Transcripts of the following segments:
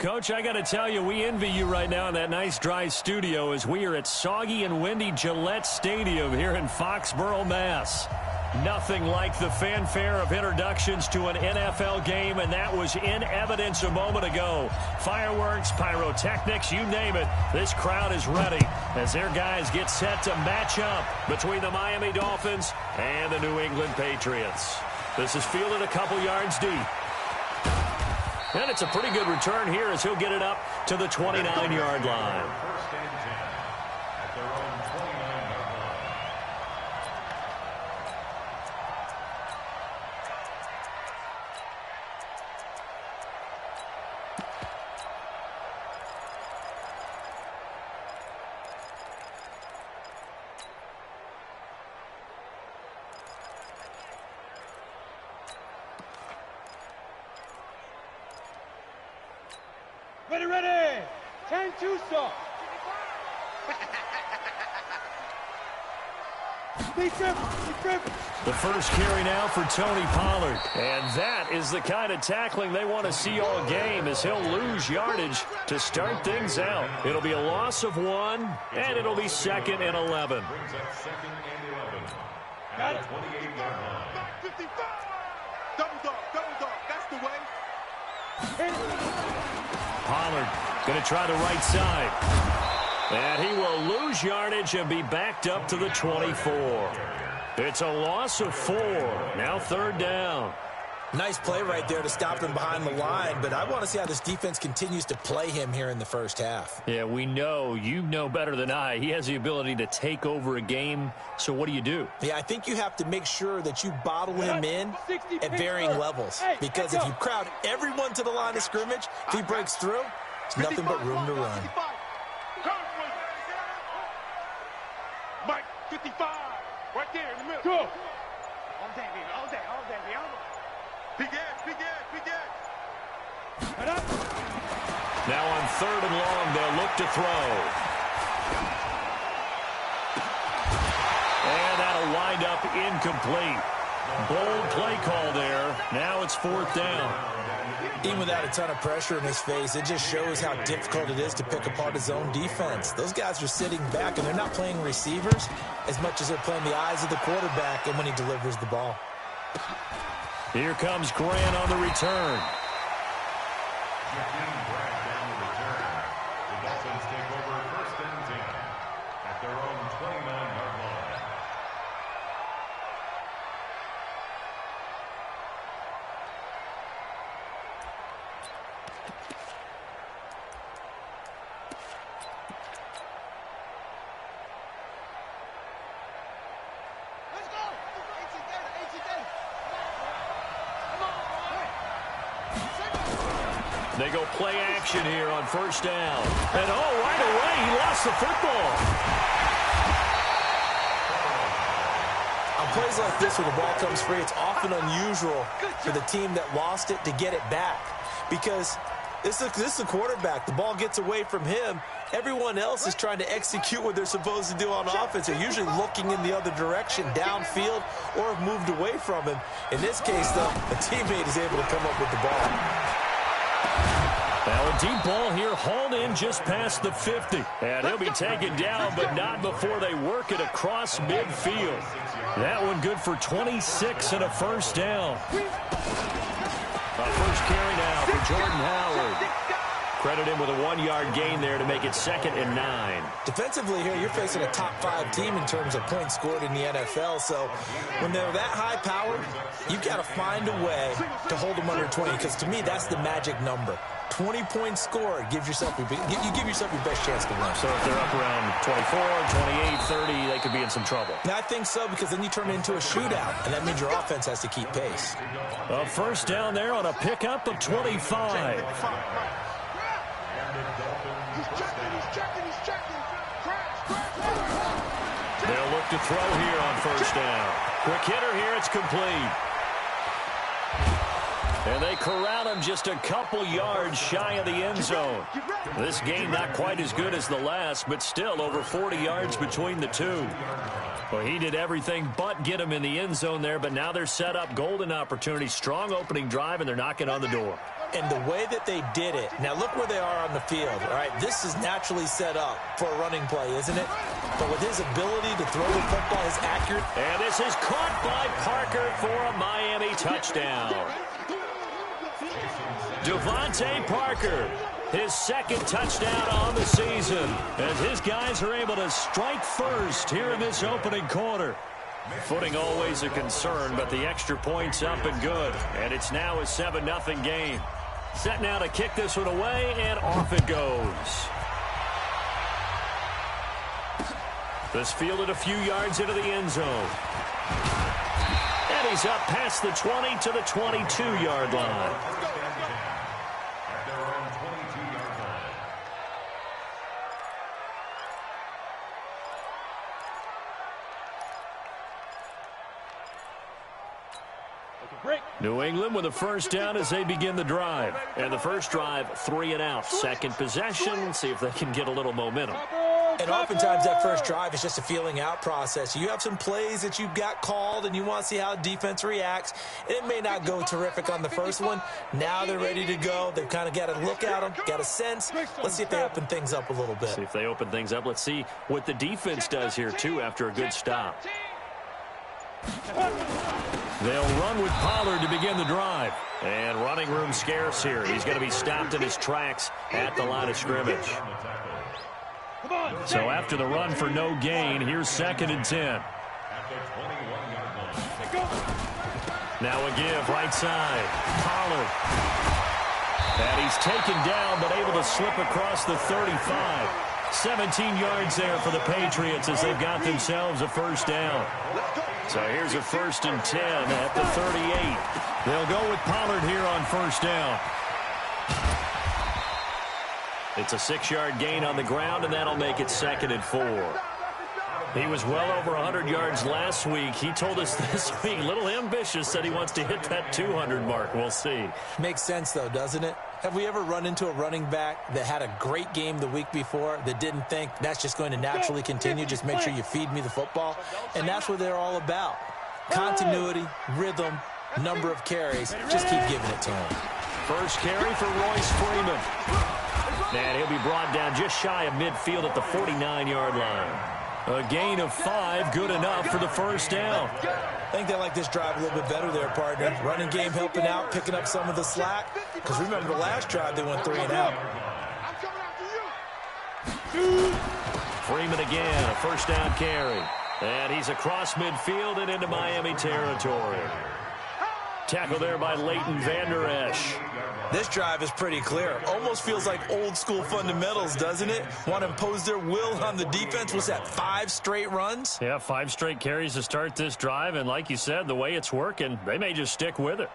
Coach, I got to tell you, we envy you right now in that nice dry studio as we are at soggy and windy Gillette Stadium here in Foxborough, Mass. Nothing like the fanfare of introductions to an NFL game, and that was in evidence a moment ago. Fireworks, pyrotechnics, you name it. This crowd is ready as their guys get set to match up between the Miami Dolphins and the New England Patriots. This is fielded a couple yards deep. And it's a pretty good return here as he'll get it up to the 29-yard line. Ready. 10-2 stop. The first carry now for Tony Pollard. And that is the kind of tackling they want to see all game as he'll lose yardage to start things out. It'll be a loss of 1, and it'll be 2nd and 11. Got it. 55. Double dog. That's the way. Pollard going to try the right side. And he will lose yardage and be backed up to the 24. It's a loss of 4. Now 3rd down. Nice play right there to stop him behind the line, but I want to see how this defense continues to play him here in the first half. Yeah, we know. You know better than I. He has the ability to take over a game, so what do? Yeah, I think you have to make sure that you bottle him in at varying levels, because if you crowd everyone to the line of scrimmage, if he breaks through, there's nothing but room to run. Mike, 55, right there in the middle. Go. All day. Big edge. Now on 3rd and long, they'll look to throw. And that'll wind up incomplete. Bold play call there. Now it's 4th down. Even without a ton of pressure in his face, it just shows how difficult it is to pick apart his own defense. Those guys are sitting back, and they're not playing receivers as much as they're playing the eyes of the quarterback and when he delivers the ball. Here comes Grant on the return. The Dolphins take over 1st and 10 at their own 29-yard line. They go play action here on 1st down. And right away, he lost the football. On plays like this where the ball comes free, it's often unusual for the team that lost it to get it back. Because this is a quarterback. The ball gets away from him. Everyone else is trying to execute what they're supposed to do on offense. They're usually looking in the other direction, downfield, or have moved away from him. In this case, though, a teammate is able to come up with the ball. Now a deep ball here, hauled in just past the 50. And he'll be taken down, but not before they work it across midfield. That one good for 26 and a 1st down. A first carry now for Jordan Howard. Credit him with a 1-yard gain there to make it 2nd and 9. Defensively here, you're facing a top-5 team in terms of points scored in the NFL. So when they're that high-powered, you've got to find a way to hold them under 20. Because to me, that's the magic number. 20 points scored gives yourself you give yourself your best chance to win. So if they're up around 24, 28, 30, they could be in some trouble. And I think so, because then you turn it into a shootout, and that means your offense has to keep pace. A 1st down there on a pickup of 25. They'll look to throw here on 1st down. Quick hitter here, it's complete. And they corral him just a couple yards shy of the end zone. This game not quite as good as the last, but still over 40 yards between the two. Well, he did everything but get him in the end zone there, but now they're set up golden opportunity. Strong opening drive, and they're knocking on the door. And the way that they did it, now look where they are on the field, all right? This is naturally set up for a running play, isn't it? But with his ability to throw the football, his accurate. And this is caught by Parker for a Miami touchdown. Devontae Parker, his second touchdown on the season, as his guys are able to strike first here in this opening quarter. Footing always a concern, but the extra point's up and good. And it's now a 7-0 game. Set now to kick this one away, and off it goes. This fielded a few yards into the end zone. And he's up past the 20 to the 22-yard line. New England with a first down as they begin the drive. And the first drive, 3 and out. Second possession, see if they can get a little momentum. And oftentimes that first drive is just a feeling out process. You have some plays that you've got called and you want to see how defense reacts. And it may not go terrific on the first one. Now they're ready to go. They've kind of got a look at them, got a sense. Let's see if they open things up a little bit. See if they open things up. Let's see what the defense does here, too, after a good stop. They'll run with Pollard to begin the drive. And running room scarce here. He's going to be stopped in his tracks at the line of scrimmage. So after the run for no gain, here's 2nd and 10. Now a give right side. Pollard. And he's taken down but able to slip across the 35. 17 yards there for the Patriots as they've got themselves a first down. So here's a 1st and 10 at the 38. They'll go with Pollard here on first down. It's a 6-yard gain on the ground, and that'll make it 2nd and 4. He was well over 100 yards last week. He told us this week, a little ambitious, said he wants to hit that 200 mark. We'll see. Makes sense, though, doesn't it? Have we ever run into a running back that had a great game the week before that didn't think that's just going to naturally continue? Just make sure you feed me the football. And that's what they're all about. Continuity, rhythm, number of carries. Just keep giving it to him. First carry for Royce Freeman. And he'll be brought down just shy of midfield at the 49-yard line. A gain of 5, good enough for the first down. I think they like this drive a little bit better there, partner. Running game helping out, picking up some of the slack. Because remember the last drive, they went 3 and out. Freeman again, a first down carry. And he's across midfield and into Miami territory. Tackle there by Leighton Vander Esch. This drive is pretty clear. Almost feels like old school fundamentals, doesn't it? Want to impose their will on the defense. Was that 5 straight runs? Yeah, 5 straight carries to start this drive. And like you said, the way it's working, they may just stick with it.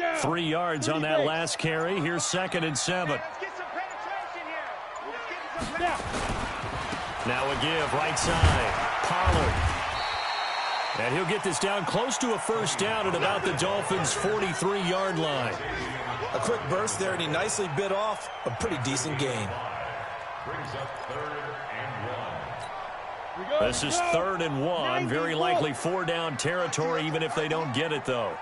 down. 3 yards on that last carry. Here's 2nd and 7. Let's get some penetration here. Let's get some Now a give right side. Pollard. And he'll get this down close to a first down at about the Dolphins' 43-yard line. A quick burst there, and he nicely bit off a pretty decent gain. Brings up 3rd and 1. This is 3rd and 1. Very likely 4-down territory, even if they don't get it, though.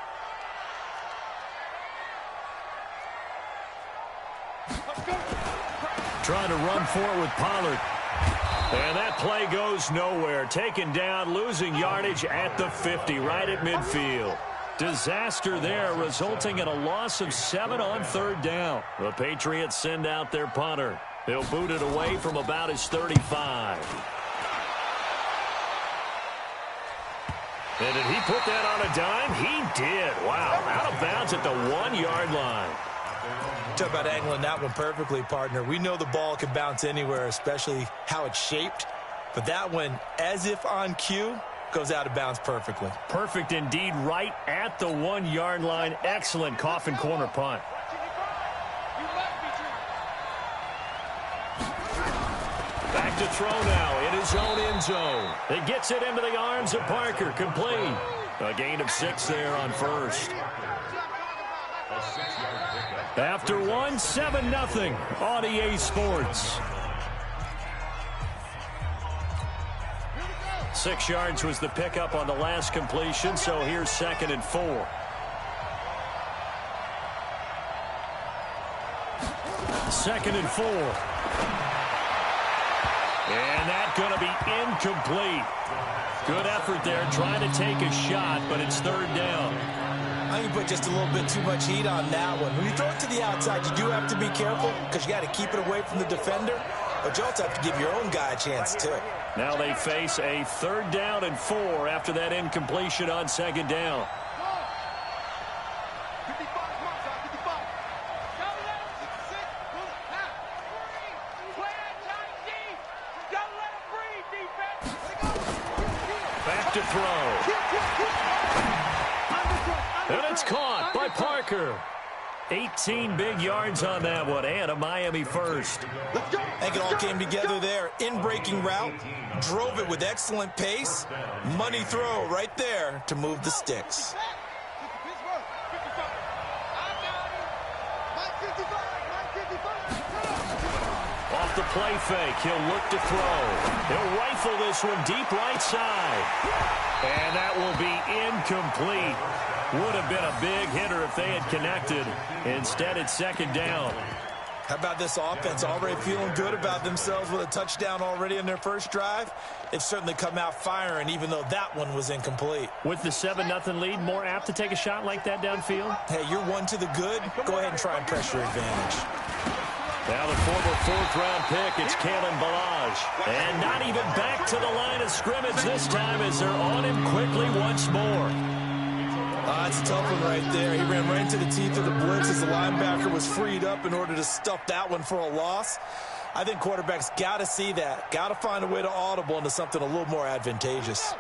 Trying to run for it with Pollard. And that play goes nowhere. Taken down, losing yardage at the 50, right at midfield. Disaster there, resulting in a loss of 7 on 3rd down. The Patriots send out their punter. He'll boot it away from about his 35. And did he put that on a dime? He did. Wow, out of bounds at the 1-yard line. Talk about angling that one perfectly, partner. We know the ball can bounce anywhere, especially how it's shaped. But that one, as if on cue, goes out of bounds perfectly. Perfect indeed, right at the 1-yard line. Excellent coffin corner punt. Back to throw now in his own end zone. It gets it into the arms of Parker. Complete. A gain of 6 there on first. A 6-yard pickup. After one, 7-0 on EA Sports. 6 yards was the pickup on the last completion, so here's 2nd and 4. 2nd and 4. And that's going to be incomplete. Good effort there, trying to take a shot, but it's 3rd down. I think you put just a little bit too much heat on that one. When you throw it to the outside, you do have to be careful because you got to keep it away from the defender, but you also have to give your own guy a chance too. Now they face a 3rd down and 4 after that incompletion on 2nd down. Back to throw. And it's caught by Parker. 18 big yards on that one, and a Miami first. I think it all came together there. In-breaking route, drove it with excellent pace. Money throw right there to move the sticks. Off the play fake, he'll look to throw. He'll rifle this one deep right side. And that will be incomplete. Would have been a big hitter if they had connected. Instead, it's 2nd down. How about this offense? Already feeling good about themselves with a touchdown already in their first drive. They've certainly come out firing, even though that one was incomplete. With the 7-0 lead, more apt to take a shot like that downfield? Hey, you're one to the good. Go ahead and try and press your advantage. Now the former 4th-round pick, it's Kalen Ballage. And not even back to the line of scrimmage this time as they're on him quickly once more. It's a tough one right there. He ran right into the teeth of the blitz as the linebacker was freed up in order to stuff that one for a loss. I think quarterbacks got to see that. Got to find a way to audible into something a little more advantageous.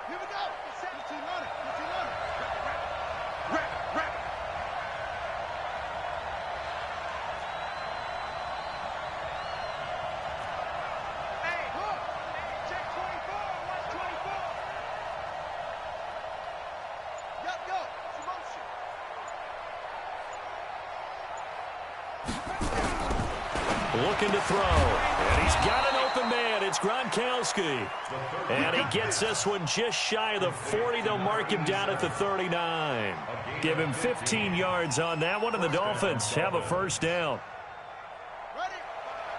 Looking to throw, and he's got an open man. It's Gronkowski, and he gets this one just shy of the 40. They'll mark him down at the 39. Give him 15 yards on that one, and the Dolphins have a 1st down.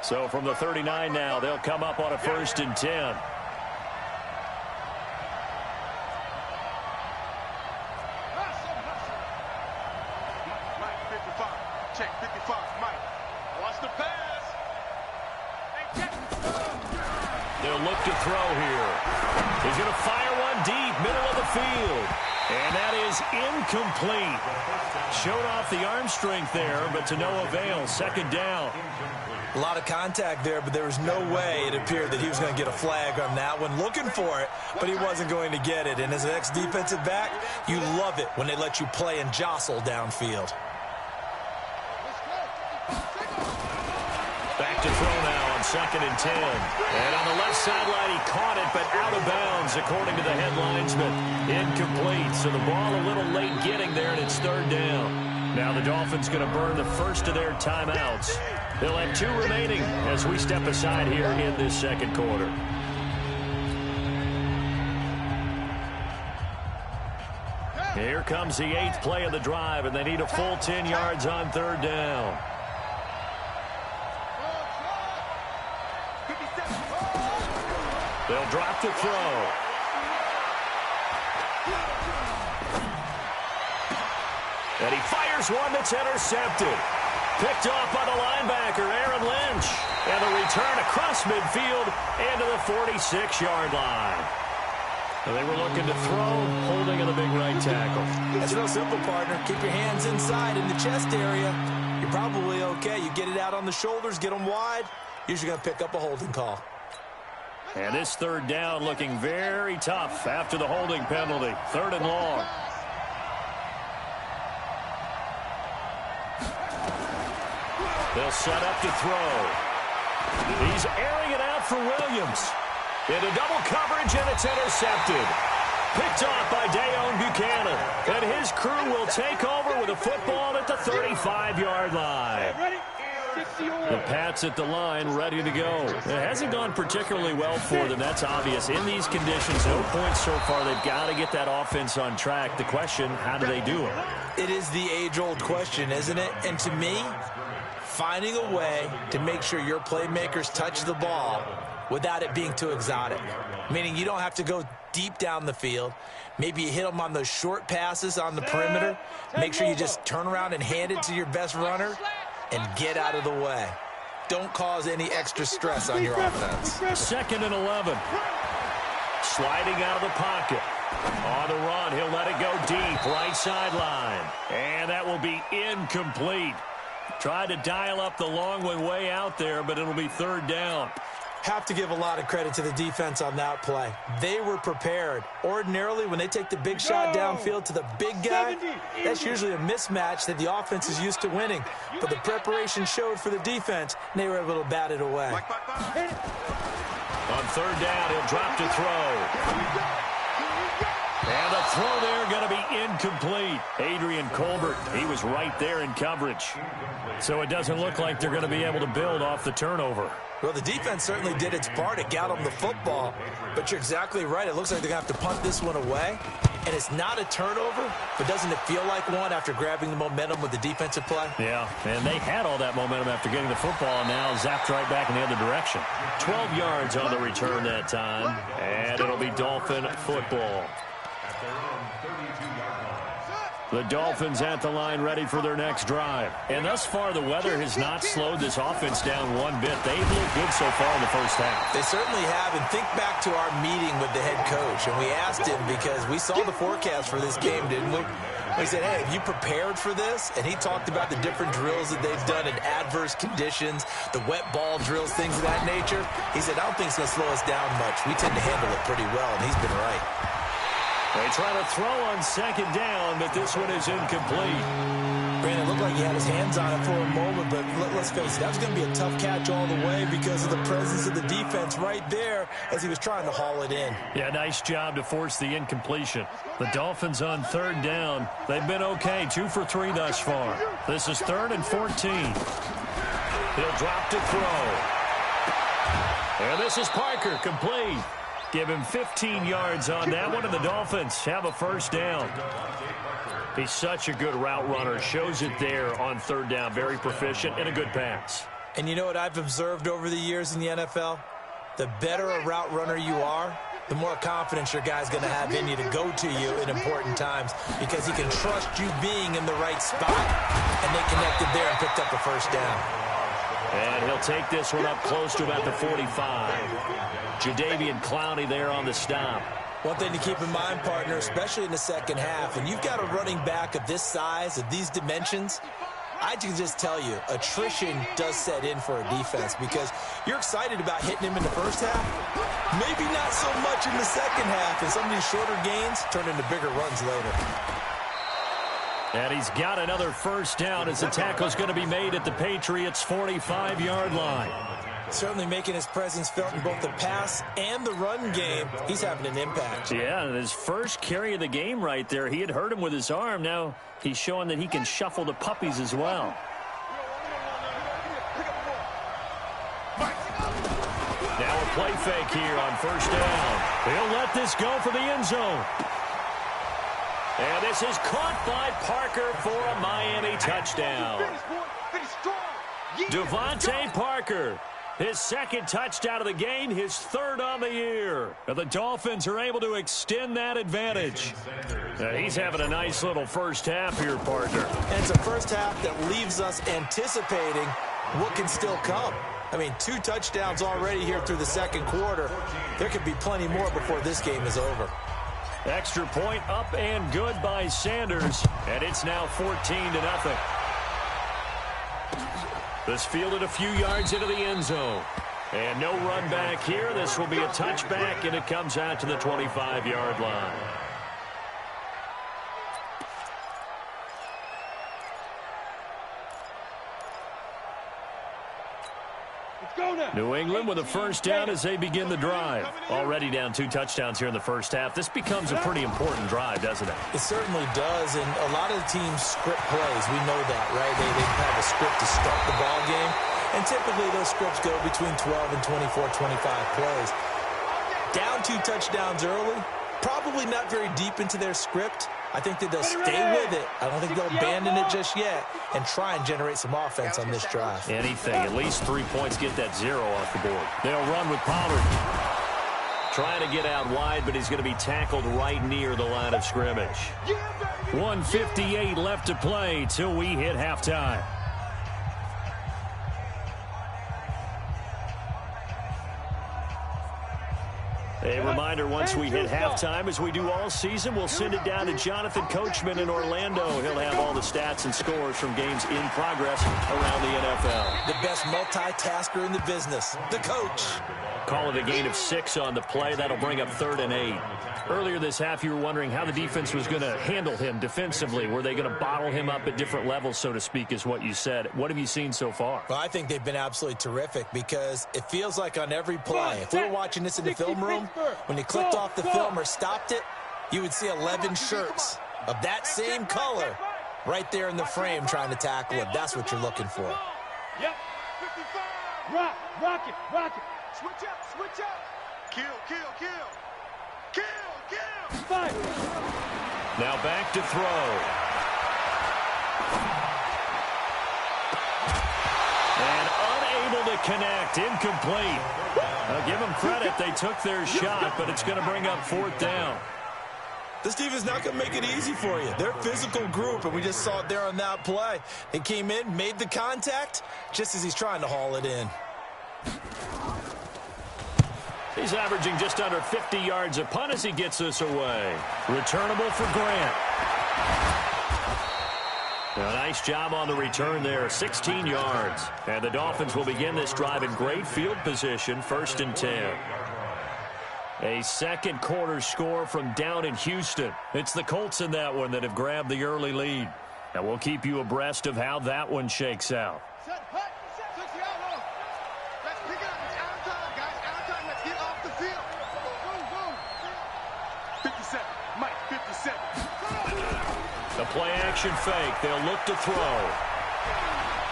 So from the 39 now, they'll come up on a 1st and 10. Check 55, Mike. Watch the pass. They'll look to throw here. He's going to fire one deep, middle of the field. And that is incomplete. Showed off the arm strength there, but to no avail. 2nd down. A lot of contact there, but there was no way it appeared that he was going to get a flag on that one. Looking for it, but he wasn't going to get it. And as an ex-defensive back, you love it when they let you play and jostle downfield. Back to throw now on 2nd and 10. And on the left sideline, he caught it, but out of bounds, according to the head linesman. Incomplete, so the ball a little late getting there, and it's 3rd down. Now the Dolphins going to burn the first of their timeouts. They'll have 2 remaining as we step aside here in this 2nd quarter. Here comes the 8th play of the drive, and they need a full 10 yards on 3rd down. They'll drop to throw. And he fires one that's intercepted. Picked off by the linebacker, Aaron Lynch. And the return across midfield into the 46-yard line. And they were looking to throw, holding in the big right tackle. That's real simple, partner. Keep your hands inside in the chest area. You're probably okay. You get it out on the shoulders, get them wide. Usually going to pick up a holding call. And this 3rd down looking very tough after the holding penalty. 3rd and long. They'll set up to throw. He's airing it out for Williams. Into double coverage, and it's intercepted. Picked off by Dayon Buchanan. And his crew will take over with a football at the 35-yard line. The Pats at the line, ready to go. It hasn't gone particularly well for them. That's obvious. In these conditions, no points so far. They've got to get that offense on track. The question, how do they do it? It is the age-old question, isn't it? And to me, finding a way to make sure your playmakers touch the ball without it being too exotic. Meaning you don't have to go deep down the field. Maybe you hit them on those short passes on the perimeter. Make sure you just turn around and hand it to your best runner and get out of the way. Don't cause any extra stress on your offense. 2nd and 11. Sliding out of the pocket. On the run, he'll let it go deep, right sideline. And that will be incomplete. Tried to dial up the long one way out there, but it'll be 3rd down. Have to give a lot of credit to the defense on that play. They were prepared. Ordinarily, when they take the big shot downfield to the big guy, that's usually a mismatch that the offense is used to winning. But the preparation showed for the defense, and they were able to bat it away. On 3rd down, he'll drop to throw. And the throw there going to be incomplete. Adrian Colbert, he was right there in coverage. So it doesn't look like they're going to be able to build off the turnover. Well, the defense certainly did its part. It got them the football. But you're exactly right. It looks like they're going to have to punt this one away. And it's not a turnover, but doesn't it feel like one after grabbing the momentum with the defensive play? Yeah, and they had all that momentum after getting the football, and now zapped right back in the other direction. 12 yards on the return that time, and it'll be Dolphin football. The Dolphins at the line ready for their next drive. And thus far, the weather has not slowed this offense down one bit. They've looked good so far in the first half. They certainly have. And think back to our meeting with the head coach. And we asked him because we saw the forecast for this game, didn't we? We said, hey, have you prepared for this? And he talked about the different drills that they've done in adverse conditions, the wet ball drills, things of that nature. He said, I don't think it's going to slow us down much. We tend to handle it pretty well, and he's been right. They try to throw on 2nd down, but this one is incomplete. Brandon, it looked like he had his hands on it for a moment, but let's face it, that was going to be a tough catch all the way because of the presence of the defense right there as he was trying to haul it in. Yeah, nice job to force the incompletion. The Dolphins on 3rd down. They've been okay, 2 for 3 thus far. This is 3rd and 14. He'll drop to throw. And this is Parker, complete. Give him 15 yards on that one, and the Dolphins have a 1st down. He's such a good route runner. Shows it there on 3rd down. Very proficient and a good pass. And you know what I've observed over the years in the NFL? The better a route runner you are, the more confidence your guy's going to have in you to go to you in important times because he can trust you being in the right spot. And they connected there and picked up a 1st down. And he'll take this one up close to about the 45. Jadeveon Clowney there on the stop. One thing to keep in mind, partner, especially in the second half, when you've got a running back of this size, of these dimensions, I can just tell you, attrition does set in for a defense because you're excited about hitting him in the first half. Maybe not so much in the second half, and some of these shorter gains turn into bigger runs later. And he's got another 1st down as the tackle's going to be made at the Patriots' 45-yard line. Certainly making his presence felt in both the pass and the run game. He's having an impact. Yeah, and his first carry of the game right there. He had hurt him with his arm. Now he's showing that he can shuffle the puppies as well. Now a play fake here on 1st down. He'll let this go for the end zone. And this is caught by Parker for a Miami touchdown. Devontae Parker. His 2nd touchdown of the game, his 3rd on the year. And the Dolphins are able to extend that advantage. He's having a nice little first half here, partner. And it's a first half that leaves us anticipating what can still come. I mean, 2 touchdowns already here through the second quarter. There could be plenty more before this game is over. Extra point up and good by Sanders. And it's now 14-0. This fielded a few yards into the end zone. And no run back here. This will be a touchback, and it comes out to the 25-yard line. New England with a first down as they begin the drive. Already down 2 touchdowns here in the first half. This becomes a pretty important drive, doesn't it? It certainly does, and a lot of the teams script plays. We know that, right? They have a script to start the ball game, and typically those scripts go between 12 and 24, 25 plays. Down 2 touchdowns early, probably not very deep into their script. I think that they'll stay with it. I don't think they'll abandon it just yet and try and generate some offense on this drive. Anything. At least 3 points, get that 0 off the board. They'll run with Pollard. Trying to get out wide, but he's going to be tackled right near the line of scrimmage. 1:58 left to play till we hit halftime. A reminder, once we hit halftime, as we do all season, we'll send it down to Jonathan Coachman in Orlando. He'll have all the stats and scores from games in progress around the NFL. The best multitasker in the business, the coach. Call it a gain of 6 on the play. That'll bring up 3rd and 8. Earlier this half, you were wondering how the defense was going to handle him defensively. Were they going to bottle him up at different levels, so to speak, is what you said. What have you seen so far? Well, I think they've been absolutely terrific because it feels like on every play, if we were watching this in the film room, when you clicked off the film or stopped it, you would see 11 shirts of that same color right there in the frame trying to tackle him. That's what you're looking for. Yep. 55. Rock it. Switch up. Kill. Fight. Now back to throw. And unable to connect. Incomplete. I'll give them credit. They took their shot, but it's going to bring up 4th down. This team is not going to make it easy for you. They're a physical group, and we just saw it there on that play. He came in, made the contact, just as he's trying to haul it in. He's averaging just under 50 yards a punt as he gets this away. Returnable for Grant. A nice job on the return there, 16 yards. And the Dolphins will begin this drive in great field position, 1st and 10. A second quarter score from down in Houston. It's the Colts in that one that have grabbed the early lead. And we'll keep you abreast of how that one shakes out. The play-action fake. They'll look to throw.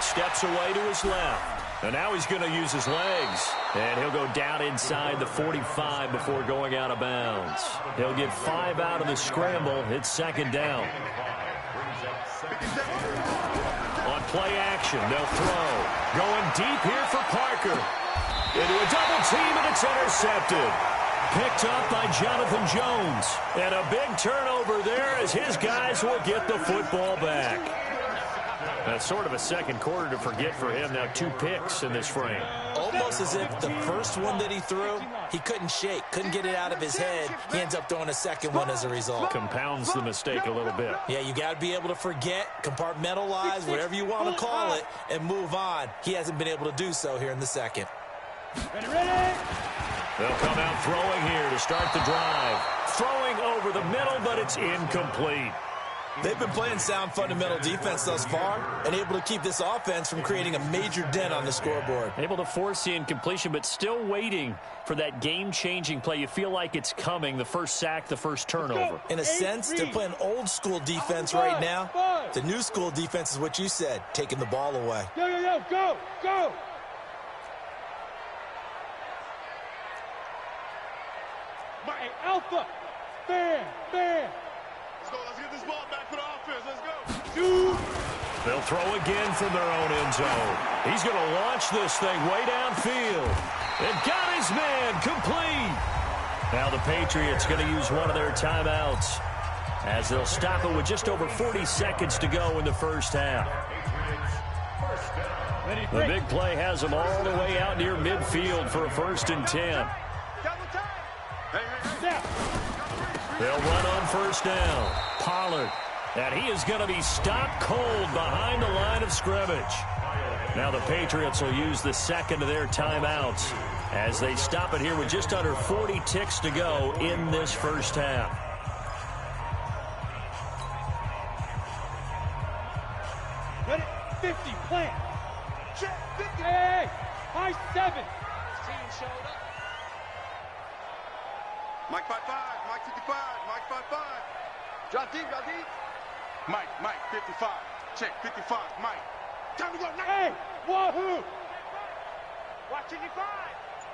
Steps away to his left. And now he's going to use his legs. And he'll go down inside the 45 before going out of bounds. He'll get 5 out of the scramble. It's 2nd down. On play action, they'll throw. Going deep here for Parker. Into a double team, and it's intercepted. Picked up by Jonathan Jones. And a big turnover there as his guys will get the football back. That's sort of a second quarter to forget for him. Now 2 picks in this frame. Almost as if the first one that he threw, he couldn't shake, couldn't get it out of his head. He ends up throwing a second one as a result. Compounds the mistake a little bit. Yeah, you got to be able to forget, compartmentalize, whatever you want to call it, and move on. He hasn't been able to do so here in the second. Ready? They'll come out throwing here to start the drive. Throwing over the middle, but it's incomplete. They've been playing sound fundamental defense thus far and able to keep this offense from creating a major dent on the scoreboard. Able to force the incompletion, but still waiting for that game-changing play. You feel like it's coming, the first sack, the first turnover. In a sense, they're playing old-school defense right now. The new school defense is what you said, taking the ball away. Go! My alpha! Bam! Let's get this ball back for the offense. Let's go. They'll throw again from their own end zone. He's going to launch this thing way downfield. And got his man complete. Now the Patriots going to use one of their timeouts as they'll stop it with just over 40 seconds to go in the first half. The big play has them all the way out near midfield for a 1st and 10. They'll run on 1st down. Pollard. And he is going to be stopped cold behind the line of scrimmage. Now the Patriots will use the second of their timeouts as they stop it here with just under 40 ticks to go in this first half. Ready? 50, plant. Check, 50. Hey. High 7. Team showed up. Mike 5-5, Mike 55, Mike 5-5. Drop deep, drop deep. Mike 55. Check 55, Mike. Time to go. Hey, wahoo! Watch 55.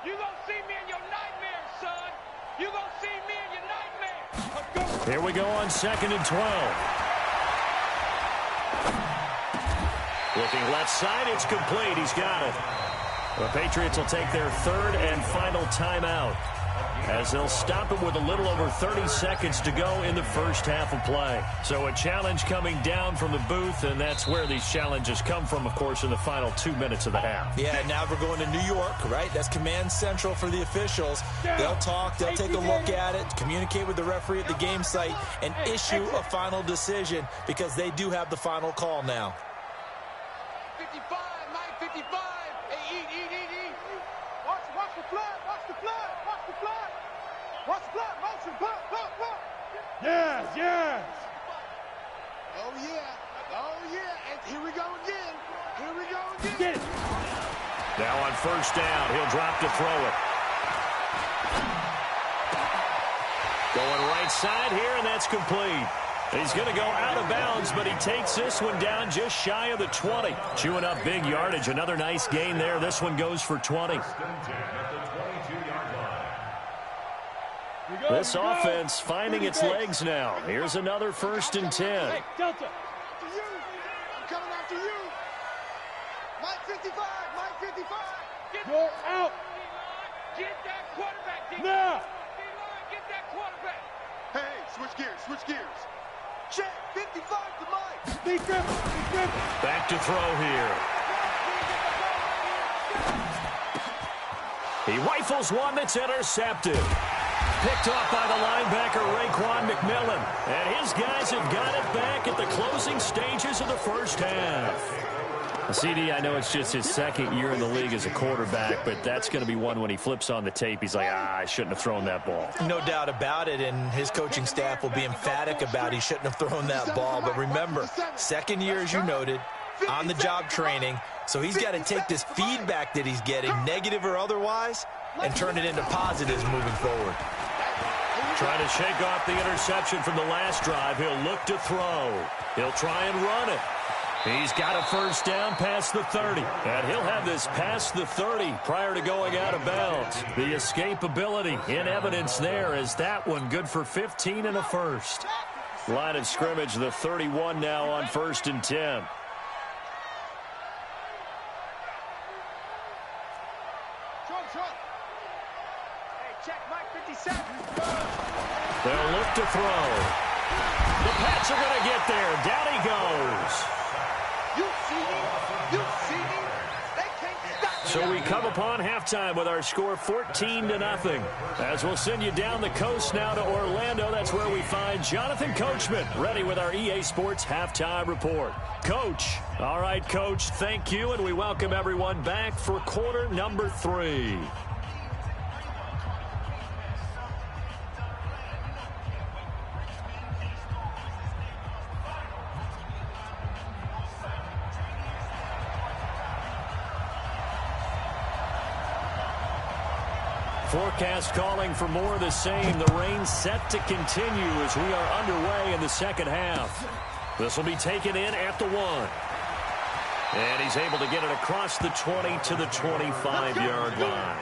You gonna see me in your nightmares, son. You gonna see me in your nightmares. Here we go on 2nd and 12. Looking left side, it's complete. He's got it. The Patriots will take their 3rd and final timeout, as they'll stop it with a little over 30 seconds to go in the first half of play. So a challenge coming down from the booth, and that's where these challenges come from, of course, in the final 2 minutes of the half. Yeah, now we're going to New York, right? That's command central for the officials. They'll talk, they'll take a look at it, communicate with the referee at the game site, and issue a final decision, because they do have the final call now. 55, Mike 55. Hey, eat. Watch the flood, watch the flood, watch the flood. Watch the flood, motion, blood. Yes. Oh, yeah. And here we go again. Get it. Now on 1st down, he'll drop to throw it. Going right side here, and that's complete. He's going to go out of bounds, but he takes this one down just shy of the 20. Chewing up big yardage. Another nice gain there. This one goes for 20. This offense finding its legs now. Here's another 1st and 10. Hey, Delta. I'm coming after you. Mike 55, Mike 55. You're out. Get that quarterback, D-line. Now. D-line, get that quarterback. Hey, switch gears. Check 55 to Mike. Defense. Back to throw here. He rifles one that's intercepted. Picked off by the linebacker, Raekwon McMillan. And his guys have got it back at the closing stages of the first half. CD, I know it's just his 2nd year in the league as a quarterback, but that's going to be one when he flips on the tape. He's like, I shouldn't have thrown that ball. No doubt about it, and his coaching staff will be emphatic about he shouldn't have thrown that ball. But remember, 2nd year, as you noted, on-the-job training, so he's got to take this feedback that he's getting, negative or otherwise, and turn it into positives moving forward. Trying to shake off the interception from the last drive. He'll look to throw. He'll try and run it. He's got a 1st down past the 30. And he'll have this past the 30 prior to going out of bounds. The escapability in evidence there, as that one good for 15 and a 1st. Line of scrimmage, the 31 now on 1st and 10. Hey, check Mike 57. They'll look to throw. The Pats are going to get there. Down he goes. You see me. They can't stop me. So we come upon halftime with our score 14-0. As we'll send you down the coast now to Orlando. That's where we find Jonathan Coachman ready with our EA Sports halftime report. Coach. All right, Coach, thank you, and we welcome everyone back for quarter number 3. Forecast calling for more of the same. The rain set to continue as we are underway in the second half. This will be taken in at the 1. And he's able to get it across the 20 to the 25-yard line.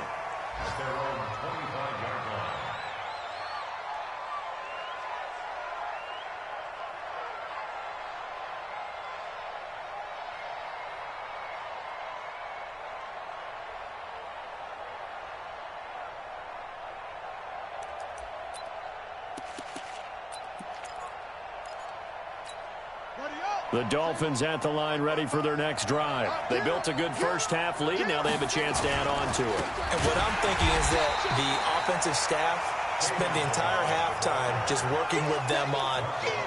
The Dolphins at the line ready for their next drive. They built a good first half lead. Now they have a chance to add on to it. And what I'm thinking is that the offensive staff spent the entire halftime just working with them on,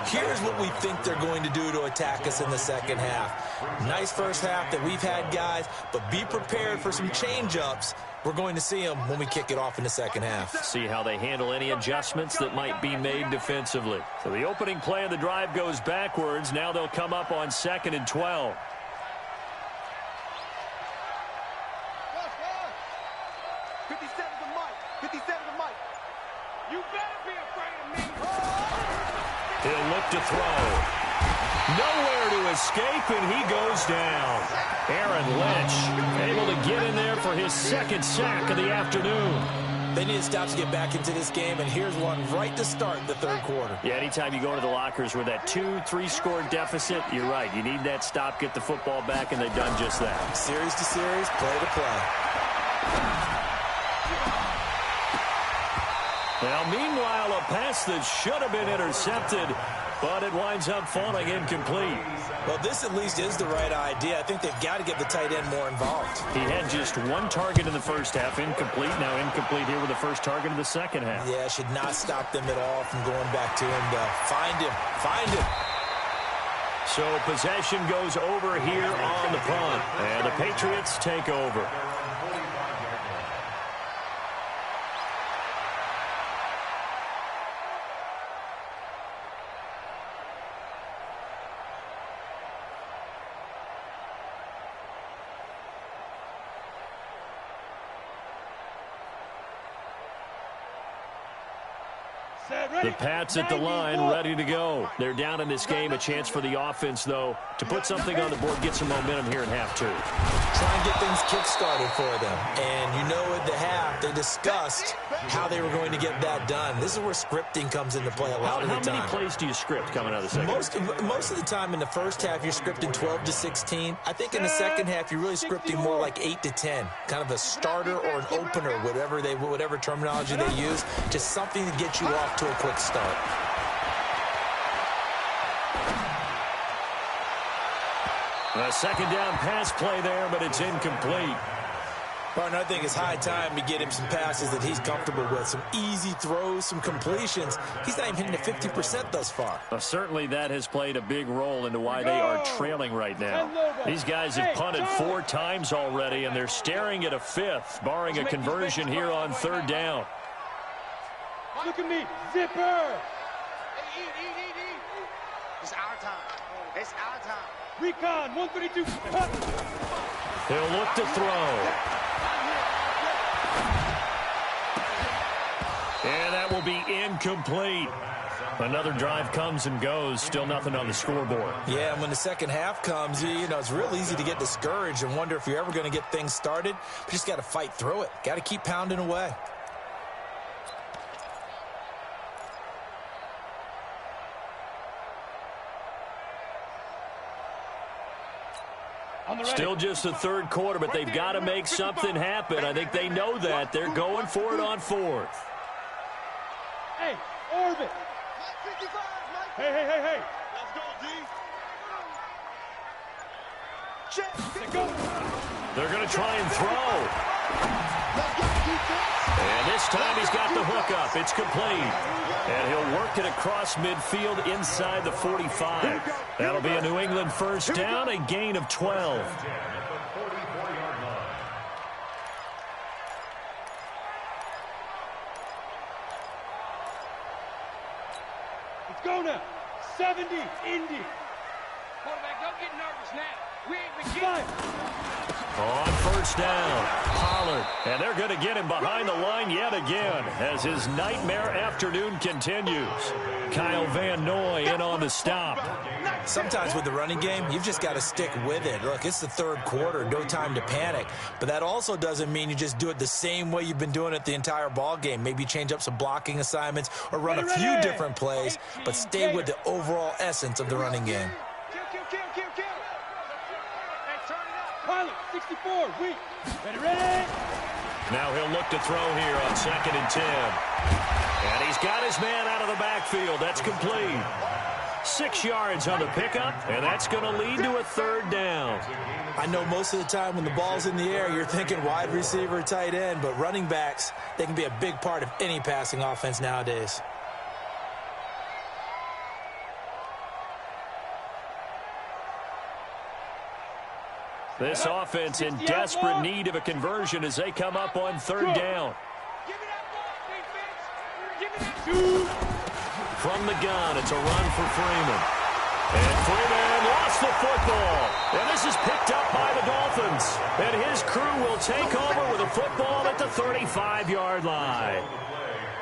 here's what we think they're going to do to attack us in the second half. Nice first half that we've had, guys, but be prepared for some change-ups. We're going to see them when we kick it off in the second half. See how they handle any adjustments that might be made defensively. So the opening play of the drive goes backwards. Now they'll come up on 2nd and 12. He'll look to throw. Nowhere to escape, and he goes down. Aaron Lynch able to get in there for his second sack of the afternoon. They need a stop to get back into this game, and here's one right to start the third quarter. Yeah, anytime you go into the lockers with that 2-3 score deficit, you're right. You need that stop, get the football back, and they've done just that. Series to series, play to play. Now, meanwhile, a pass that should have been intercepted, but it winds up falling incomplete. Well, this at least is the right idea. I think they've got to get the tight end more involved. He had just one target in the first half, incomplete. Now incomplete here with the first target of the second half. Yeah, should not stop them at all from going back to him to find him. Find him. So possession goes over here on the punt, and the Patriots take over. The Pats at the line, ready to go. They're down in this game. A chance for the offense, though, to put something on the board, get some momentum here in half two. Try and get things kick-started for them. And you know at the half, they discussed how they were going to get that done. This is where scripting comes into play a lot of the time. How many plays do you script coming out of the second? Most of the time in the first half, you're scripting 12 to 16. I think in the second half, you're really scripting more like 8 to 10. Kind of a starter or an opener, whatever terminology they use. Just something to get you off to a quick start. A second down pass play there, but it's incomplete. Well, I think it's high time to get him some passes that he's comfortable with. Some easy throws, some completions. He's not even hitting the 50% thus far. Well, certainly that has played a big role into why they are trailing right now. These guys have punted 4 times already, and they're staring at a 5th, barring a conversion here on third down. Look at me, zipper! It's our time. It's our time. Recon, 132. He'll look to throw. And that will be incomplete. Another drive comes and goes. Still nothing on the scoreboard. Yeah, and when the second half comes, you know, it's real easy to get discouraged and wonder if you're ever going to get things started. But you just got to fight through it. Got to keep pounding away. Still just the third quarter, but they've got to make something happen. I think they know that. They're going for it on 4th. Hey, orbit. Hey. Let's go, D. Check. Go. They're going to try and throw. And this time he's got the hook up. It's complete. And he'll work it across midfield inside the 45. That'll be a New England first down, a gain of 12. Let's go now. 70, Indy. Quarterback, don't get nervous now. We ain't been getting On first down, Pollard. And they're going to get him behind the line yet again as his nightmare afternoon continues. Kyle Van Noy in on the stop. Sometimes with the running game, you've just got to stick with it. Look, it's the third quarter, no time to panic. But that also doesn't mean you just do it the same way you've been doing it the entire ball game. Maybe change up some blocking assignments or run a few different plays, but stay with the overall essence of the running game. Kill. Hey, turn it up. Pilot, 64, weak. Ready. Now he'll look to throw here on 2nd and 10. And he's got his man out of the backfield. That's complete. 6 yards on the pickup, and that's going to lead to a third down. I know most of the time when the ball's in the air, you're thinking wide receiver, tight end, but running backs, they can be a big part of any passing offense nowadays. This offense in desperate need of a conversion as they come up on third down. Give me that ball, defense. Give me that. From the gun, it's a run for Freeman. And Freeman lost the football. And this is picked up by the Dolphins. And his crew will take over with a football at the 35-yard line.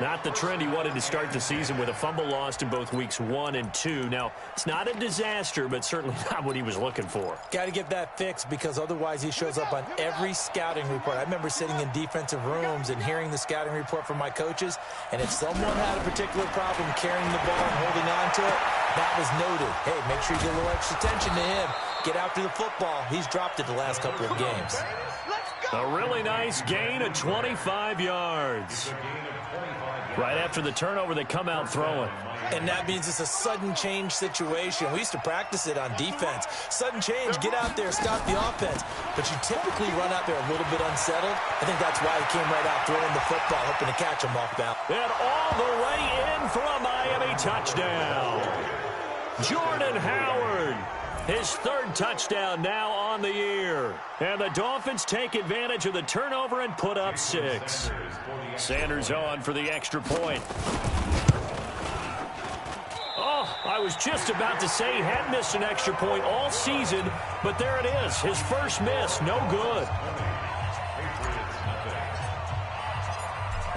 Not the trend he wanted to start the season with a fumble lost in both weeks 1 and 2. Now, it's not a disaster, but certainly not what he was looking for. Got to get that fixed because otherwise he shows up on every scouting report. I remember sitting in defensive rooms and hearing the scouting report from my coaches, and if someone had a particular problem carrying the ball and holding on to it, that was noted. Hey, make sure you get a little extra attention to him. Get after the football. He's dropped it the last couple of games. A really nice gain of 25 yards. Right after the turnover, they come out throwing. And that means it's a sudden change situation. We used to practice it on defense. Sudden change, get out there, stop the offense. But you typically run out there a little bit unsettled. I think that's why he came right out throwing the football, hoping to catch him off balance. And all the way in for a Miami touchdown. Jordan Howard. His third touchdown now on the year. And the Dolphins take advantage of the turnover and put up 6. Sanders on for the extra point. Oh, I was just about to say he had missed an extra point all season, but there it is. His first miss, no good.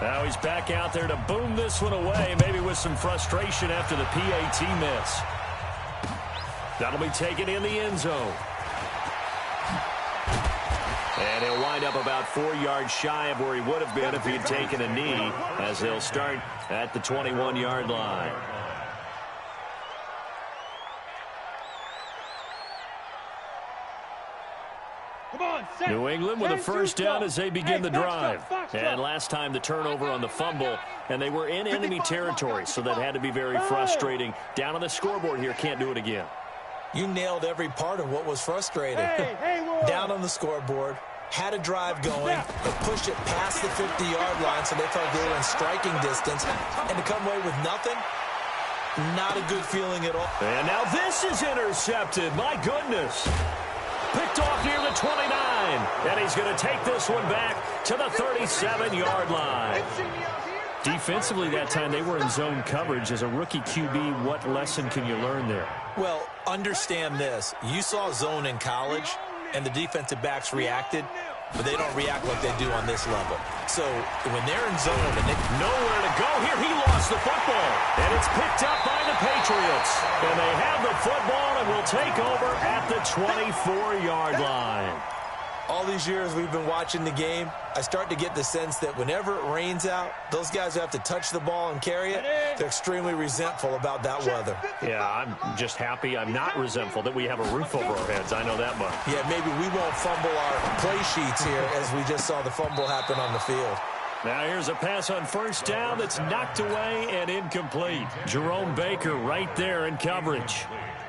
Now he's back out there to boom this one away, maybe with some frustration after the PAT miss. That'll be taken in the end zone. And he'll wind up about 4 yards shy of where he would have been if he had taken a knee, as they'll start at the 21-yard line. New England with a first down as they begin the drive. And last time the turnover on the fumble, and they were in enemy territory, so that had to be very frustrating. Down on the scoreboard here, can't do it again. You nailed every part of what was frustrating. Down on the scoreboard, had a drive going, but pushed it past the 50-yard line so they felt they were in striking distance. And to come away with nothing, not a good feeling at all. And now this is intercepted. My goodness. Picked off near the 29. And he's going to take this one back to the 37-yard line. Defensively that time, they were in zone coverage. As a rookie QB, what lesson can you learn there? Well, understand this. You saw zone in college, and the defensive backs reacted, but they don't react like they do on this level. So when they're in zone and they nowhere to go here, he lost the football. And it's picked up by the Patriots. And they have the football and will take over at the 24-yard line. All these years we've been watching the game, I start to get the sense that whenever it rains out, those guys who have to touch the ball and carry it, they're extremely resentful about that weather. Yeah, I'm just happy I'm not resentful that we have a roof over our heads. I know that much. Yeah, maybe we won't fumble our play sheets here as we just saw the fumble happen on the field. Now here's a pass on first down that's knocked away and incomplete. Jerome Baker right there in coverage.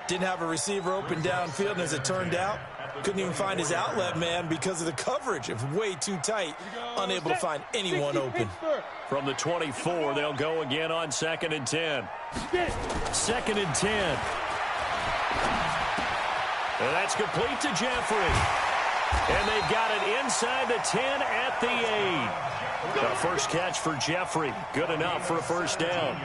Didn't have a receiver open downfield, and as it turned out, couldn't even find his outlet man because of the coverage. It was way too tight, unable to find anyone open. From the 24, they'll go again on 2nd and 10. 2nd and 10. And that's complete to Jeffrey. And they've got it inside the 10 at the 8. The first catch for Jeffrey. Good enough for a first down.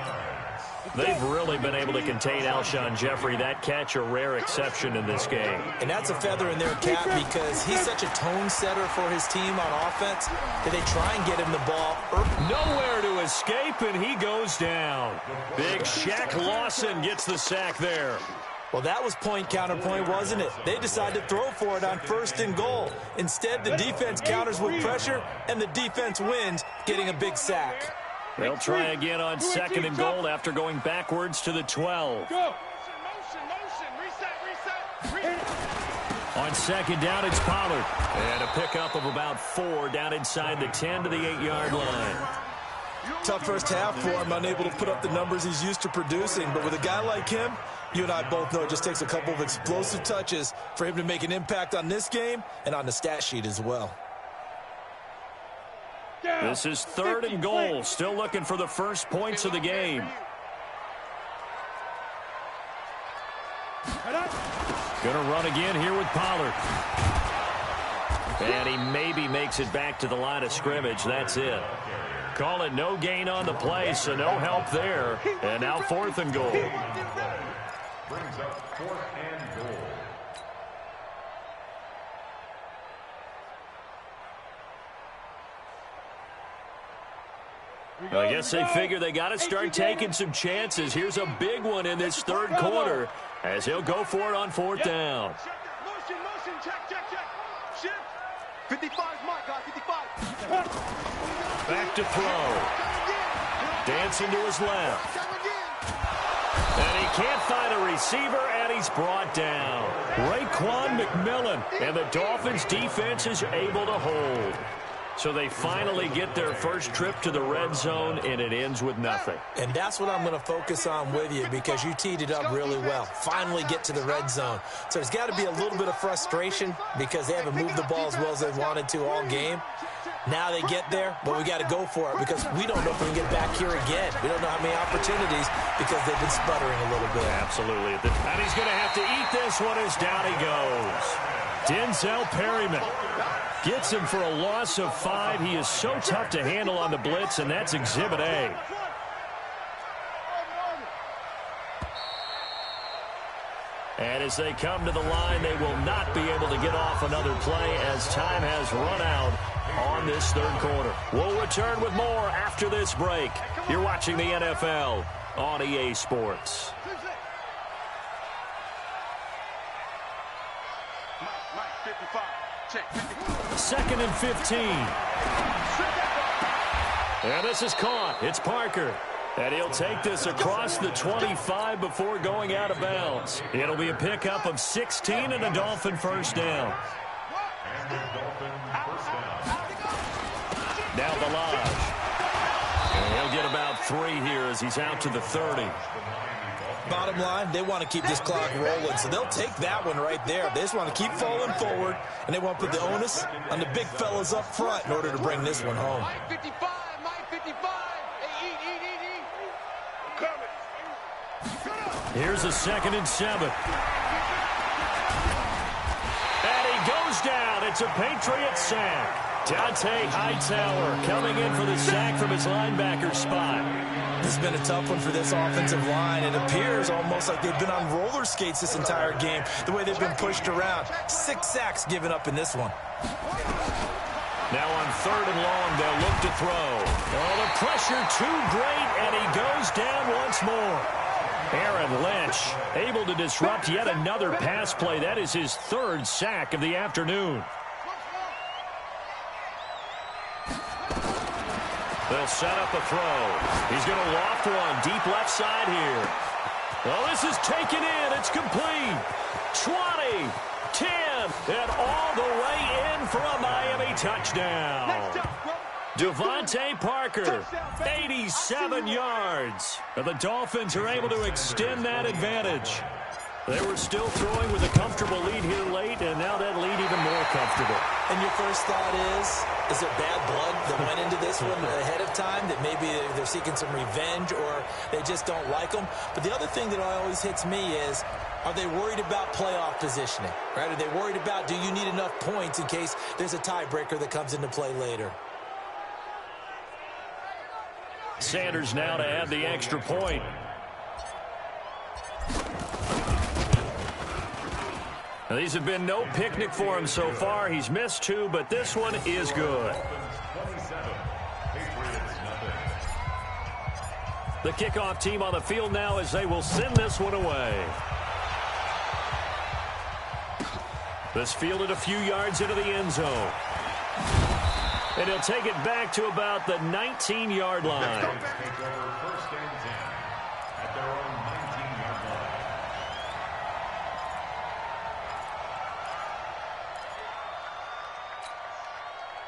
They've really been able to contain Alshon Jeffrey. That catch, a rare exception in this game. And that's a feather in their cap because he's such a tone setter for his team on offense that they try and get him the ball. Nowhere to escape, and he goes down. Big Shaq Lawson gets the sack there. Well, that was point counterpoint, wasn't it? They decided to throw for it on 1st and goal. Instead, the defense counters with pressure, and the defense wins, getting a big sack. They'll try again on 2nd and goal after going backwards to the 12. On 2nd down, it's Pollard. And a pickup of about 4 down inside the 10 to the 8-yard line. Tough first half for him, unable to put up the numbers he's used to producing. But with a guy like him, you and I both know it just takes a couple of explosive touches for him to make an impact on this game and on the stat sheet as well. This is 3rd and goal. Still looking for the first points of the game. Gonna run again here with Pollard. And he maybe makes it back to the line of scrimmage. That's it. Call it no gain on the play, so no help there. And now 4th and goal. Brings up 4th and goal. I guess they figure they got to start taking some chances. Here's a big one in this third quarter as he'll go for it on fourth down. Motion, check. Shift. 55 is my guy, 55. Back to throw. Dancing to his left. And he can't find a receiver, and he's brought down. Raekwon McMillan, and the Dolphins' defense is able to hold. So they finally get their first trip to the red zone, and it ends with nothing. And that's what I'm going to focus on with you because you teed it up really well. Finally get to the red zone. So there's got to be a little bit of frustration because they haven't moved the ball as well as they wanted to all game. Now they get there, but we got to go for it because we don't know if we can get back here again. We don't know how many opportunities because they've been sputtering a little bit. Absolutely. And he's going to have to eat this one as down he goes. Denzel Perryman gets him for a loss of 5. He is so tough to handle on the blitz, and that's Exhibit A. And as they come to the line, they will not be able to get off another play as time has run out on this third quarter. We'll return with more after this break. You're watching the NFL on EA Sports. Mike, 55. Check, 55. Second and 15. And this is caught. It's Parker. And he'll take this across the 25 before going out of bounds. It'll be a pickup of 16 and a Dolphin first down. Now Balaj. And he'll get about 3 here as he's out to the 30. Bottom line, they want to keep this clock rolling, so they'll take that one right there. They just want to keep falling forward, and they want to put the onus on the big fellas up front in order to bring this one home. Mike 55, Mike 55. Hey, eat. Here's a 2nd and 7. And he goes down. It's a Patriot sack. Dante Hightower coming in for the sack from his linebacker spot. This has been a tough one for this offensive line. It appears almost like they've been on roller skates this entire game, the way they've been pushed around. 6 sacks given up in this one. Now on 3rd and long, they'll look to throw. Oh, the pressure too great, and he goes down once more. Aaron Lynch able to disrupt yet another pass play. That is his 3rd sack of the afternoon. They'll set up a throw. He's going to loft one deep left side here. Well, this is taken in. It's complete. 20, 10, and all the way in for a Miami touchdown. Devontae Parker, 87 yards. And the Dolphins are able to extend that advantage. They were still throwing with a comfortable lead here late, and now that lead even more comfortable. And your first thought is there bad blood that went into this one ahead of time, that maybe they're seeking some revenge or they just don't like them? But the other thing that always hits me is, are they worried about playoff positioning? Right? Are they worried about, do you need enough points in case there's a tiebreaker that comes into play later? Sanders now to add the extra point. Now, these have been no picnic for him so far. He's missed 2, but this one is good. The kickoff team on the field now as they will send this one away. This fielded a few yards into the end zone. And he'll take it back to about the 19-yard line.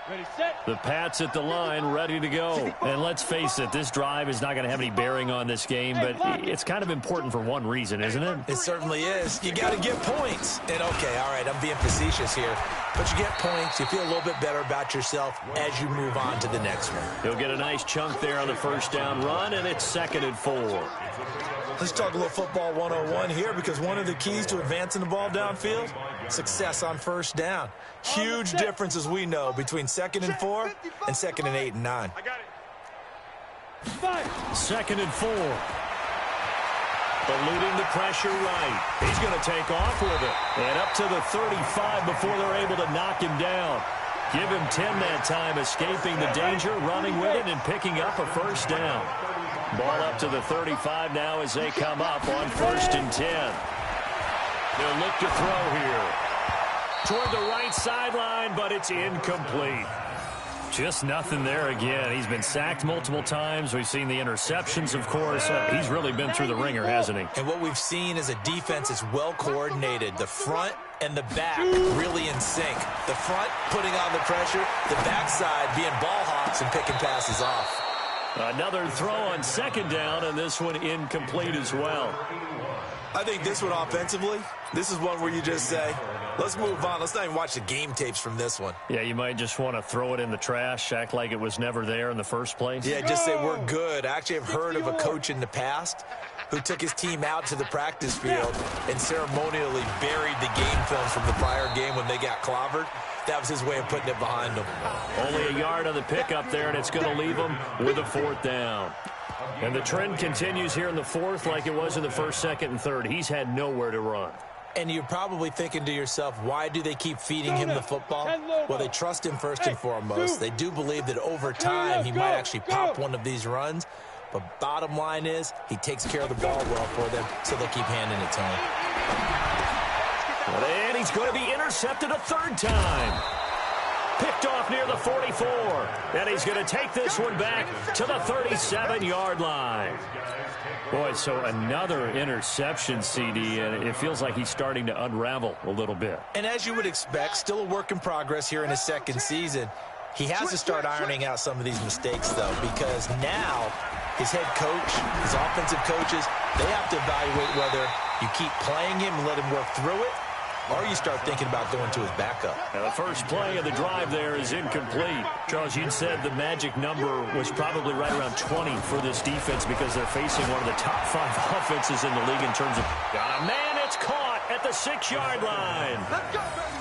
Ready, set. The Pats at the line, ready to go. And let's face it, this drive is not going to have any bearing on this game, but it's kind of important for one reason, isn't it? It certainly is. You got to get points. And, okay, all right, I'm being facetious here. But you get points, you feel a little bit better about yourself as you move on to the next one. He'll get a nice chunk there on the first down run, and it's 2nd and 4. Let's talk a little football 101 here, because one of the keys to advancing the ball downfield, success on first down. Huge difference, as we know, between 2nd and 4 and 2nd and 8 and 9. I got it. 2nd and 4. Eluding the pressure right. He's going to take off with it. And up to the 35 before they're able to knock him down. Give him 10 that time, escaping the danger, running with it, and picking up a first down. Ball up to the 35 now as they come up on 1st and 10. They'll look to throw here. Toward the right sideline, but it's incomplete. Just nothing there again. He's been sacked multiple times. We've seen the interceptions, of course. He's really been through the ringer, hasn't he? And what we've seen is a defense that's well coordinated. The front and the back really in sync. The front putting on the pressure, the backside being ball hawks and picking passes off. Another throw on 2nd down, and this one incomplete as well. I think this one offensively, this is one where you just say, let's move on. Let's not even watch the game tapes from this one. Yeah, you might just want to throw it in the trash, act like it was never there in the first place. Yeah, just say we're good. I actually have heard of a coach in the past who took his team out to the practice field and ceremonially buried the game film from the prior game when they got clobbered. That was his way of putting it behind them. Only a yard on the pickup there, and it's going to leave them with a 4th down. And the trend continues here in the 4th like it was in the 1st, 2nd, and 3rd. He's had nowhere to run. And you're probably thinking to yourself, why do they keep feeding him the football? Well, they trust him first and foremost. They do believe that over time he might actually pop one of these runs. But bottom line is he takes care of the ball well for them, so they'll keep handing it to him. And he's going to be intercepted a 3rd time. Picked off near the 44. And he's going to take this one back to the 37-yard line. Boy, so another interception, CD, and it feels like he's starting to unravel a little bit. And as you would expect, still a work in progress here in his 2nd season. He has to start ironing out some of these mistakes, though, because now his head coach, his offensive coaches, they have to evaluate whether you keep playing him and let him work through it, or you start thinking about going to his backup. Now, the first play of the drive there is incomplete. Charles, you'd said the magic number was probably right around 20 for this defense because they're facing one of the top 5 offenses in the league in terms of... Got a man, it's caught at the 6-yard line.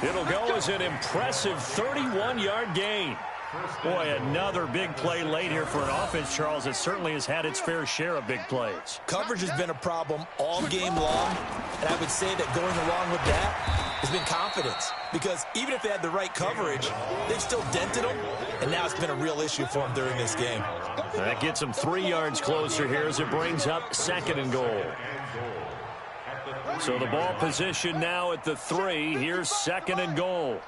It'll go as an impressive 31-yard gain. Boy, another big play late here for an offense, Charles, that certainly has had its fair share of big plays. Coverage has been a problem all game long, and I would say that going along with that has been confidence. Because even if they had the right coverage, they've still dented them, and now it's been a real issue for them during this game. That gets them 3 yards closer here as it brings up 2nd and goal. So the ball position now at the 3. Here's 2nd and goal.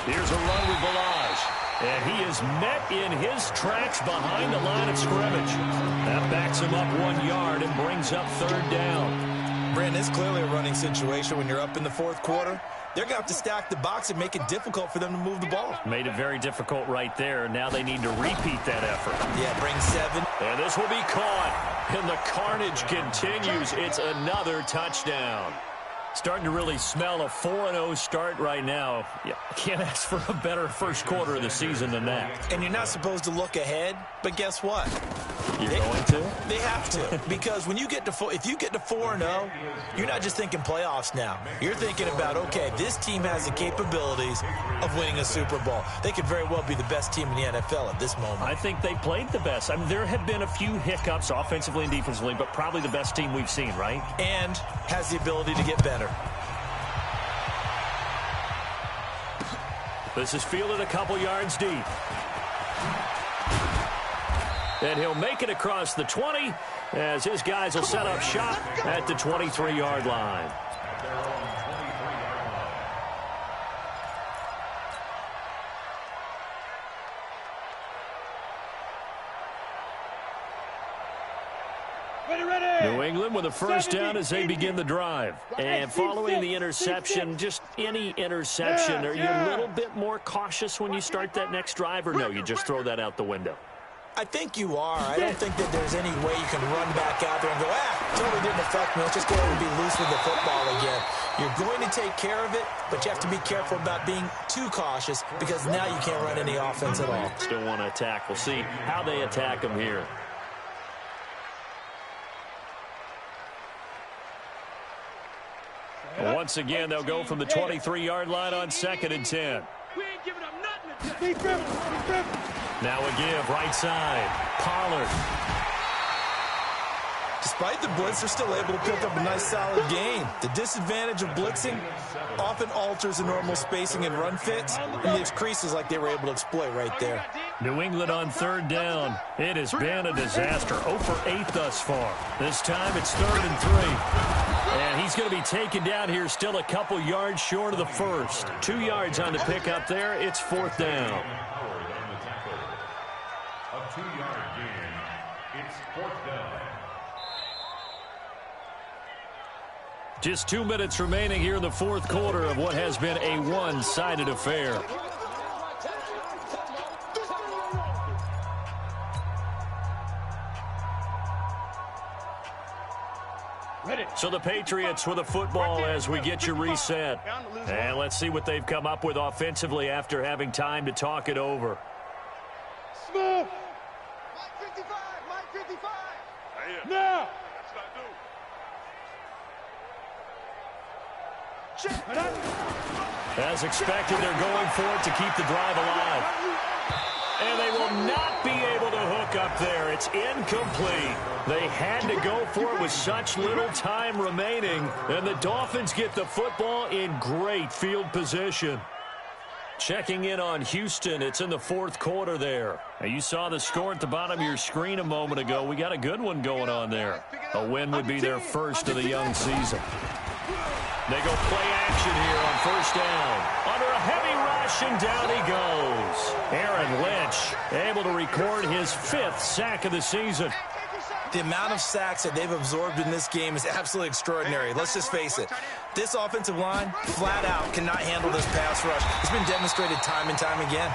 Here's a run with Balaj. And he is met in his tracks behind the line of scrimmage. That backs him up 1 yard and brings up 3rd down. Brandon, it's clearly a running situation when you're up in the 4th quarter. They're going to have to stack the box and make it difficult for them to move the ball. Made it very difficult right there. Now they need to repeat that effort. Yeah, bring 7. And this will be caught. And the carnage continues. It's another touchdown. Starting to really smell a 4-0 start right now. Yeah, can't ask for a better first quarter of the season than that. And you're not supposed to look ahead, but guess what? You're going to? They have to, because when you get to if you get to 4-0, you're not just thinking playoffs now. You're thinking about, okay, this team has the capabilities of winning a Super Bowl. They could very well be the best team in the NFL at this moment. I think they played the best. I mean, there have been a few hiccups offensively and defensively, but probably the best team we've seen, right? And has the ability to get better. This is fielded a couple yards deep. And he'll make it across the 20 as his guys will set up shop at the 23-yard line. New England with a first down as they begin the drive. And following the interception, just any interception, are you a little bit more cautious when you start that next drive, or no, you just throw that out the window? I think you are. I don't think that there's any way you can run back out there and go, totally didn't affect me. Let's just go ahead and be loose with the football again. You're going to take care of it, but you have to be careful about being too cautious because now you can't run any offense at all. Still want to attack. We'll see how they attack them here. Once again, they'll go from the 23-yard line on 2nd and 10. We ain't giving up nothing today. Now a give, right side. Pollard. Despite the blitz, they're still able to pick up a nice solid gain. The disadvantage of blitzing often alters the normal spacing and run fits, and leaves creases like they were able to exploit right there. New England on third down. It has been a disaster. 0 for 8 thus far. This time it's 3rd and 3. And he's going to be taken down here, still a couple yards short of the first. 2 yards on the pickup there. It's 4th down. A 2-yard gain. It's 4th down. Just 2 minutes remaining here in the fourth quarter of what has been a one-sided affair. So the Patriots with a football as we get you reset. And let's see what they've come up with offensively after having time to talk it over. Smith! Mike 55! Mike 55! Now! As expected, they're going for it to keep the drive alive. And they will not be able to hook up there. It's incomplete. They had to go for it with such little time remaining. And the Dolphins get the football in great field position. Checking in on Houston, it's in the fourth quarter there. Now, you saw the score at the bottom of your screen a moment ago. We got a good one going on there. A win would be their first of the young season. They go play action here on first down. Under a heavy rush, and down he goes. Aaron Lynch able to record his 5th sack of the season. The amount of sacks that they've absorbed in this game is absolutely extraordinary. Let's just face it. This offensive line, flat out, cannot handle this pass rush. It's been demonstrated time and time again.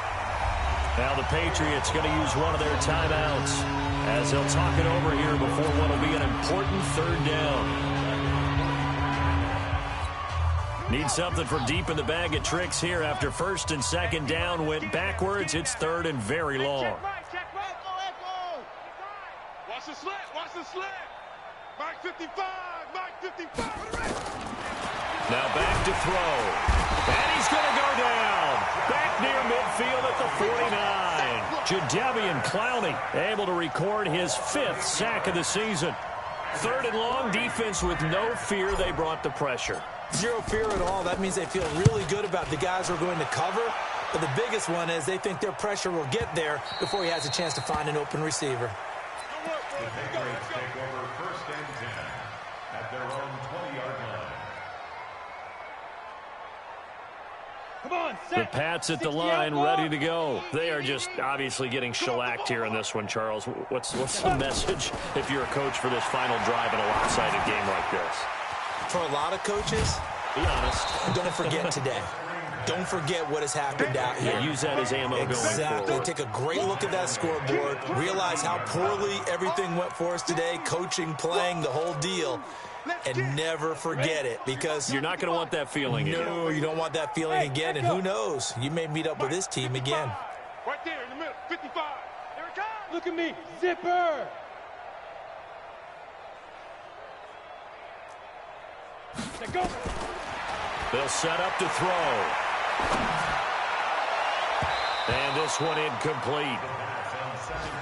Now the Patriots going to use one of their timeouts as they'll talk it over here before what will be an important 3rd down. Need something from deep in the bag of tricks here after 1st and 2nd down went backwards. It's 3rd and very long. Watch the slant, watch the slant. Mike 55, Mike 55. Now back to throw. And he's going to go down. Back near midfield at the 49. Jadeveon Clowney able to record his 5th sack of the season. 3rd and long, defense with no fear. They brought the pressure. Zero fear at all. That means they feel really good about the guys who are going to cover. But the biggest one is they think their pressure will get there before he has a chance to find an open receiver. The Patriots take over 1st and 10 at their own 20-yard line. Come on, the Pats at the line, ready to go. They are just obviously getting shellacked here in this one, Charles. What's the message if you're a coach for this final drive in a lopsided game like this? For a lot of coaches, be honest, don't forget today. Don't forget what has happened out here. Yeah, use that as ammo going forward. Exactly. Take a great look at that scoreboard. Realize how poorly everything went for us today. Coaching, playing, the whole deal. And never forget it, because you're not going to want that feeling again. No, you don't want that feeling again. And who knows? You may meet up with this team again. Right there in the middle, 55. Here it comes. Look at me, zipper. Go. They'll set up to throw. And this one incomplete.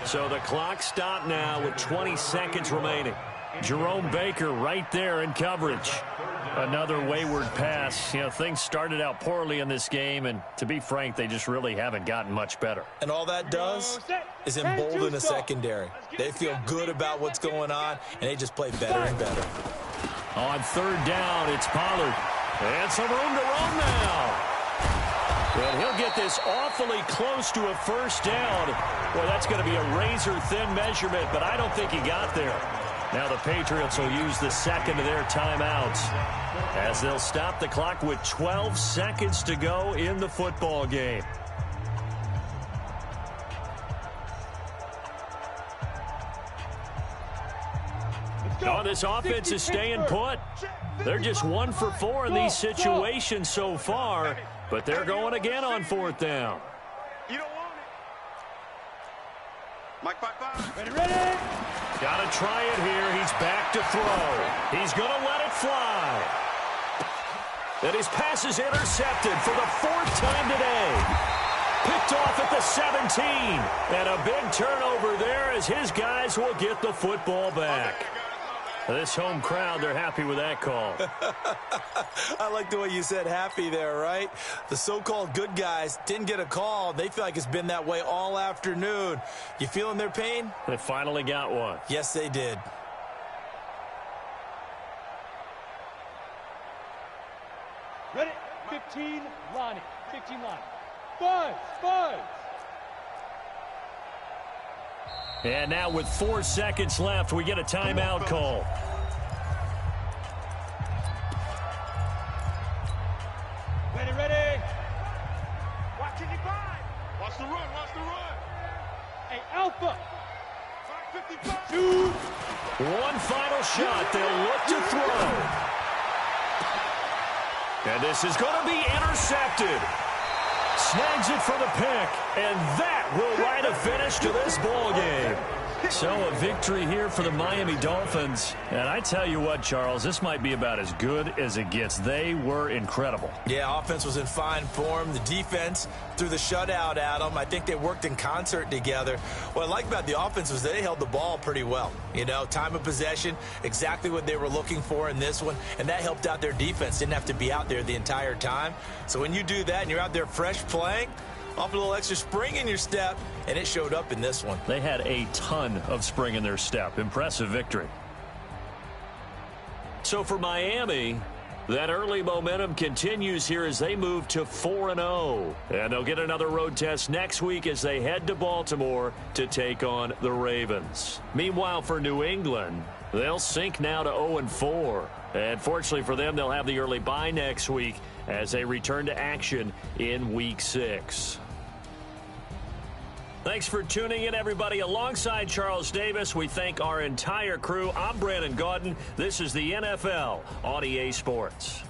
So the clock stopped now with 20 seconds remaining. Jerome Baker right there in coverage. Another wayward pass. You know, things started out poorly in this game, and to be frank, they just really haven't gotten much better. And all that does is embolden the secondary. They feel good about what's going on, and they just play better and better. On 3rd down, it's Pollard. And some room to roam now. And he'll get this awfully close to a 1st down. Boy, that's going to be a razor-thin measurement, but I don't think he got there. Now the Patriots will use the 2nd of their timeouts as they'll stop the clock with 12 seconds to go in the football game. Oh, this offense is staying put. They're just 1 for 4 in these situations so far, but they're going again on 4th down. You don't want it. Mike 55. Ready? Got to try it here. He's back to throw. He's going to let it fly. And his pass is intercepted for the 4th time today. Picked off at the 17. And a big turnover there as his guys will get the football back. This home crowd, they're happy with that call. I like the way you said happy there, right? The so-called good guys didn't get a call. They feel like it's been that way all afternoon. You feeling their pain? They finally got one. Yes, they did. Ready? 15, Lonnie. 15, Lonnie. Buzz, buzz. And now with 4 seconds left, we get a timeout call. Ready, ready. Watch it, divide. Watch the run, watch the run. Hey, Alpha. 55. 2. One final shot. They'll look to throw. And this is going to be intercepted. Snags it for the pick, and that will write a finish to this ball game. So a victory here for the Miami Dolphins. And I tell you what, Charles, this might be about as good as it gets. They were incredible. Yeah, offense was in fine form. The defense threw the shutout at them. I think they worked in concert together. What I like about the offense was they held the ball pretty well. You know, time of possession, exactly what they were looking for in this one, and that helped out their defense. Didn't have to be out there the entire time. So when you do that and you're out there fresh playing, off a little extra spring in your step, and it showed up in this one. They had a ton of spring in their step. Impressive victory. So for Miami, that early momentum continues here as they move to 4-0. And they'll get another road test next week as they head to Baltimore to take on the Ravens. Meanwhile, for New England, they'll sink now to 0-4. And fortunately for them, they'll have the early bye next week as they return to action in Week 6. Thanks for tuning in, everybody. Alongside Charles Davis, we thank our entire crew. I'm Brandon Gaudin. This is the NFL on EA Sports.